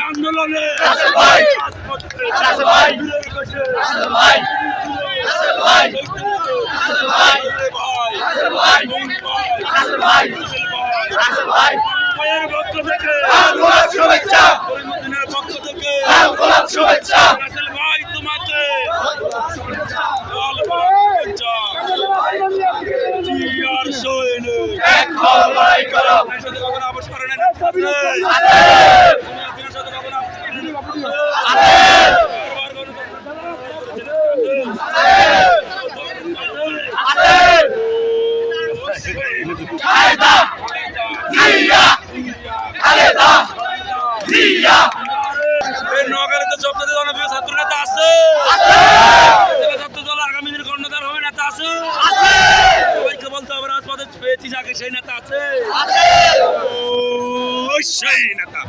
আন্দোলনে শুভেচ্ছা পক্ষ থেকে শুভেচ্ছা ভাই তোমাকে ছাত্র নেতা আছে, ছাত্র দল আগামী দিনের কর্ণধার হবে নেতা আছে, সবাইকে বলতে হবে রাজপথে পেয়েছি যাকে সেই নেতা আছে, সেই নেতা।